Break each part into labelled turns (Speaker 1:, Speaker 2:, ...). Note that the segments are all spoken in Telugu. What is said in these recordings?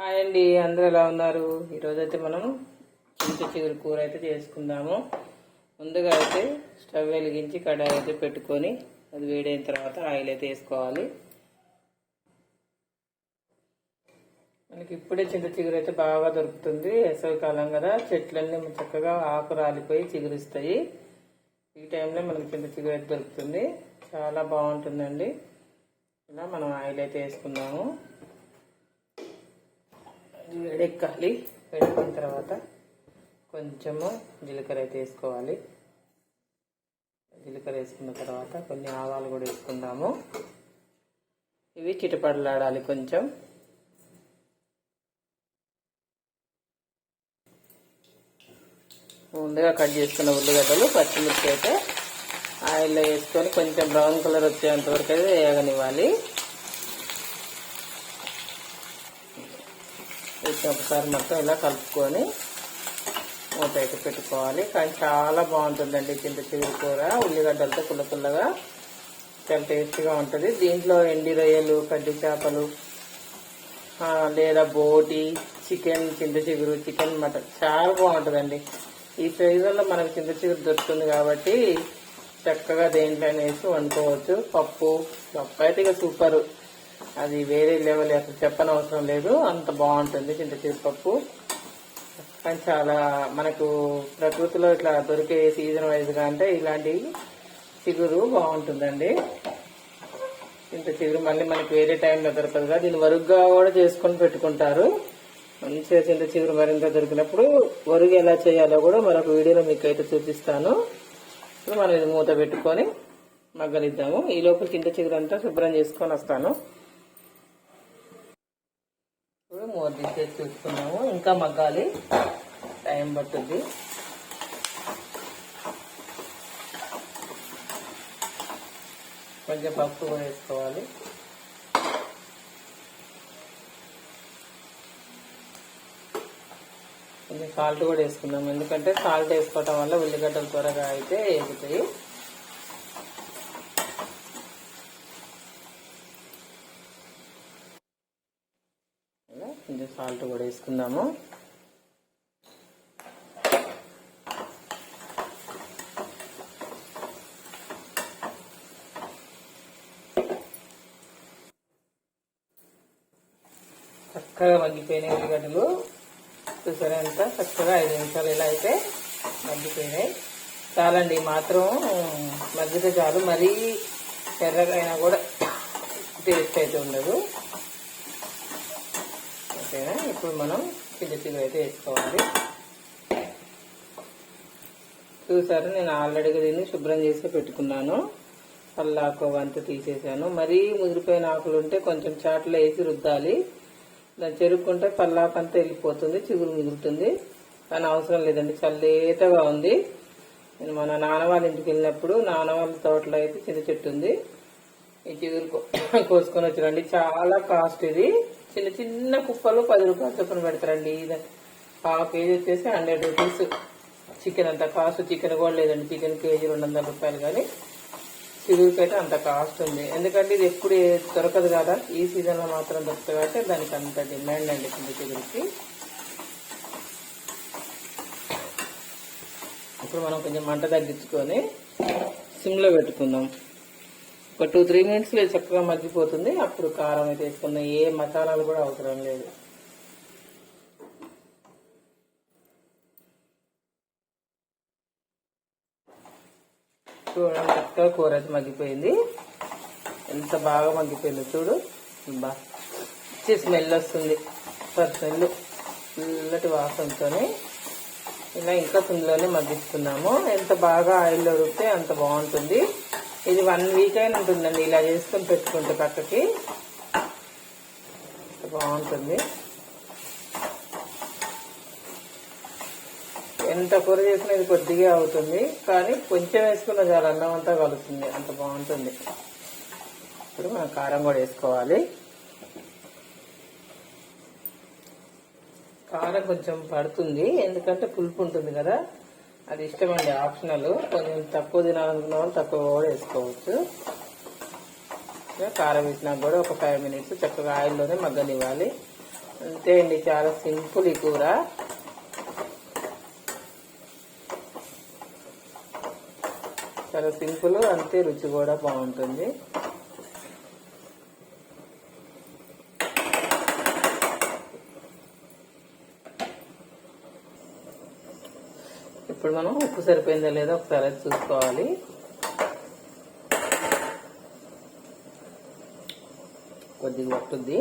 Speaker 1: హాయ్ అండి, అందరూ ఎలా ఉన్నారు? ఈరోజైతే మనం చింత చిగురు కూర అయితే చేసుకుందాము. ముందుగా అయితే స్టవ్ వెలిగించి కడాయి అయితే పెట్టుకొని అది వేడైన తర్వాత ఆయిల్ అయితే వేసుకోవాలి. మనకి ఇప్పుడే చింత చిగురు అయితే బాగా దొరుకుతుంది. వేసవికాలం కదా, చెట్లన్నీ చక్కగా ఆకు రాలిపోయి చిగురిస్తాయి. ఈ టైంలో మనకి చింత చిగురు అయితే దొరుకుతుంది, చాలా బాగుంటుందండి. ఇలా మనం ఆయిల్ అయితే వేసుకుందాము. వేడెక్కాలి. వేడెక్కిన తర్వాత కొంచెము జీలకర్ర అయితే వేసుకోవాలి. జీలకర్ర వేసుకున్న తర్వాత కొన్ని ఆవాలు కూడా వేసుకుందాము. ఇవి చిటపడలాడాలి కొంచెం. ముందుగా కట్ చేసుకున్న ఉల్లిగడ్డలు, పచ్చిమిర్చి అయితే ఆయిల్లో వేసుకొని కొంచెం బ్రౌన్ కలర్ వచ్చేంత వరకు అయితే వేయగనివ్వాలి. ఒకసారి మొత్తం ఇలా కలుపుకొని మూత అయితే పెట్టుకోవాలి. కానీ చాలా బాగుంటుందండి చింత చిగురు కూర. ఉల్లిగడ్డలతో పుల్లగా చాలా టేస్టీగా ఉంటుంది. దీంట్లో ఎండి రొయ్యలు, కడ్డి చేపలు లేదా బోటి, చికెన్, చింత చిగురు, చికెన్, మటన్ చాలా బాగుంటుందండి. ఈ సీజన్లో మనకు చింత చిగురు దొరుకుతుంది కాబట్టి చక్కగా దేంట్లో వేసి వండుకోవచ్చు. పప్పు అయితే ఇక సూపర్, అది వేరే లెవెల్, అసలు చెప్పనవసరం లేదు, అంత బాగుంటుంది చింత చిగురు పప్పు. కానీ చాలా మనకు ప్రకృతిలో ఇట్లా దొరికే సీజన్ వైజ్గా అంటే ఇలాంటి చిగురు బాగుంటుందండి. చింత చిగురు మళ్ళీ మనకి వేరే టైంలో దొరకదు కదా, దీన్ని వరుగుగా కూడా చేసుకొని పెట్టుకుంటారు. మంచిగా చింత చిగురు మరింత దొరికినప్పుడు వరుగు ఎలా చేయాలో కూడా మరొక వీడియోలో మీకు అయితే చూపిస్తాను. ఇప్పుడు మనం ఇది మూత పెట్టుకొని మగ్గనిద్దాము. ఈ లోపల చింత చిగురు అంతా శుభ్రం చేసుకొని వస్తాను. ఇప్పుడు మూత తీసేసి చూసుకున్నాము. ఇంకా మగ్గాలి, టైం పట్టుద్ది. కొంచెం పప్పు కూడా వేసుకోవాలి. కొంచెం సాల్ట్ కూడా వేసుకుందాం, ఎందుకంటే సాల్ట్ వేసుకోవటం వల్ల ఉల్లిగడ్డలు త్వరగా అయితే వేగుతాయి. కొంచెం సాల్ట్ కూడా వేసుకుందాము. చక్కగా మగ్గిపోయినాయి ఉల్లిగడ్డలు, చూసారా ఎంత చక్కగా 5 నిమిషాలు ఇలా అయితే మగ్గిపోయినాయి. చాలండి, మాత్రం మగ్గితే చాలు, మరీ ఎర్రగా అయినా కూడా టేస్ట్ అయితే ఉండదు. ఓకేనా? ఇప్పుడు మనం చింత చిగురు అయితే వేసుకోవాలి. చూసారు, నేను ఆల్రెడీగా దీన్ని శుభ్రం చేసి పెట్టుకున్నాను. పల్లాకు వంతు తీసేసాను. మరీ ముదిరిపోయిన ఆకులు ఉంటే కొంచెం చాట్లో వేసి రుద్దాలి. దాన్ని చెరుక్కుంటే పల్లాకు అంతా వెళ్ళిపోతుంది, చిగురు మిగులుతుంది. కానీ అవసరం లేదండి, చల్లేతగా ఉంది. నేను మన నాన్న వాళ్ళ ఇంటికి వెళ్ళినప్పుడు నాన్న వాళ్ళ తోటలో అయితే చింత చెట్టు ఉంది. ఈ చిగురు కోసుకొని వచ్చారండి. చాలా కాస్ట్ ఇది. చిన్న చిన్న కుప్పలు 10 రూపాయలు చొప్పున పెడతారండి. ½ కేజీ వచ్చేసి 100 రూపీస్. చికెన్ అంత కాస్ట్, చికెన్ కూడా లేదండి. చికెన్ కేజీ 200 రూపాయలు. కానీ చిగురుకి అయితే అంత కాస్ట్ ఉంది, ఎందుకంటే ఇది ఎప్పుడు దొరకదు కదా, ఈ సీజన్లో మాత్రం దొరుకుతుంది కాబట్టి దానికి అంత డిమాండ్ అండి చింత చిగురికి. ఇప్పుడు మనం కొంచెం మంట తగ్గించుకొని సిమ్లో పెట్టుకుందాం. ఒక 2-3 మినిట్స్లో చక్కగా మగ్గిపోతుంది. అప్పుడు కారం అయితే వేసుకున్నాం, ఏ మసాలాలు కూడా అవసరం లేదు. చూడండి, చక్కగా కూర అయితే మగ్గిపోయింది. ఎంత బాగా మగ్గిపోయింది చూడు, మంచి స్మెల్ వస్తుంది. స్మెల్ నల్లటి వాసనతో ఇలా ఇంకా సింలోనే మగ్గిస్తున్నాము. ఎంత బాగా ఆయిల్లో ఉడికితే అంత బాగుంటుంది. ఇది 1 వీక్ అయినా ఉంటుందండి, ఇలా చేసుకొని పెట్టుకుంటే పక్కకి బాగుంటుంది. ఎంత కూర చేసినా ఇది కొద్దిగా అవుతుంది, కానీ కొంచెం వేసుకున్న చాలా అన్నం అంతా కలుస్తుంది, అంత బాగుంటుంది. ఇప్పుడు మనం కారం కూడా వేసుకోవాలి. కారం కొంచెం పడుతుంది, ఎందుకంటే పులుపు ఉంటుంది కదా, అది ఇష్టమండి, ఆప్షనల్. కొంచెం తక్కువ తినాలనుకున్న వాళ్ళు తక్కువ కూడా వేసుకోవచ్చు. కారం వేసినా కూడా ఒక 5 మినిట్స్ చక్కగా ఆయిల్లోనే మగ్గనివ్వాలి. అంతే అండి, చాలా సింపుల్ ఈ కూర. చాలా సింపుల్, అంతే రుచి కూడా బాగుంటుంది. ఇప్పుడు మనం ఉప్పు సరిపోయిందో లేదో ఒకసారి చూసుకోవాలి. కొద్దిగా పట్టుద్ది.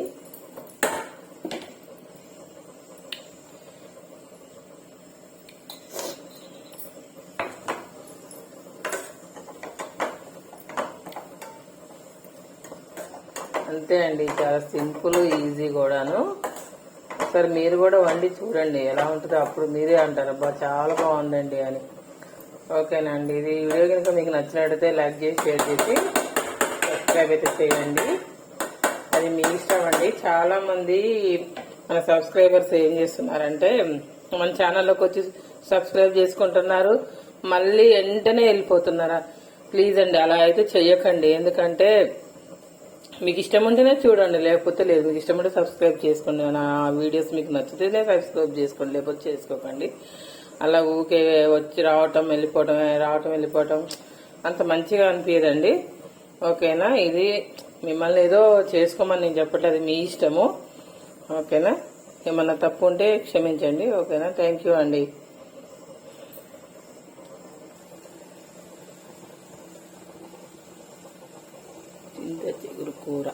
Speaker 1: అంతే అండి, చాలా సింపుల్, ఈజీ కూడాను. ఒకసారి మీరు కూడా వండి చూడండి ఎలా ఉంటుందో, అప్పుడు మీరే అంటారు అబ్బా చాలా బాగుందండి అని. ఓకేనా అండి, ఇది వీడియో కనుక మీకు నచ్చినట్టయితే లైక్ చేసి షేర్ చేసి సబ్స్క్రైబ్ అయితే చేయండి. అది మీ ఇష్టం అండి. చాలా మంది మన సబ్స్క్రైబర్స్ ఏం చేస్తున్నారంటే మన ఛానల్లోకి వచ్చి సబ్స్క్రైబ్ చేసుకుంటున్నారు, మళ్ళీ వెంటనే వెళ్ళిపోతున్నారా. ప్లీజ్ అండి అలా అయితే చెయ్యకండి. ఎందుకంటే మీకు ఇష్టం ఉంటేనే చూడండి, లేకపోతే లేదు. మీకు ఇష్టం ఉంటే సబ్స్క్రైబ్ చేసుకోండి. నా వీడియోస్ మీకు నచ్చితేనే సబ్స్క్రైబ్ చేసుకోండి, లేకపోతే చేసుకోకండి. అలా ఊకే వచ్చి రావటం వెళ్ళిపోవటం అంత మంచిగా అనిపించదండి. ఓకేనా, ఇది మిమ్మల్ని ఏదో చేసుకోమని నేను చెప్పట్లేదు, మీ ఇష్టము. ఓకేనా, ఏమన్నా తప్పు ఉంటే క్షమించండి. ఓకేనా, థ్యాంక్ యూ అండి. చింత చిగురు కూర.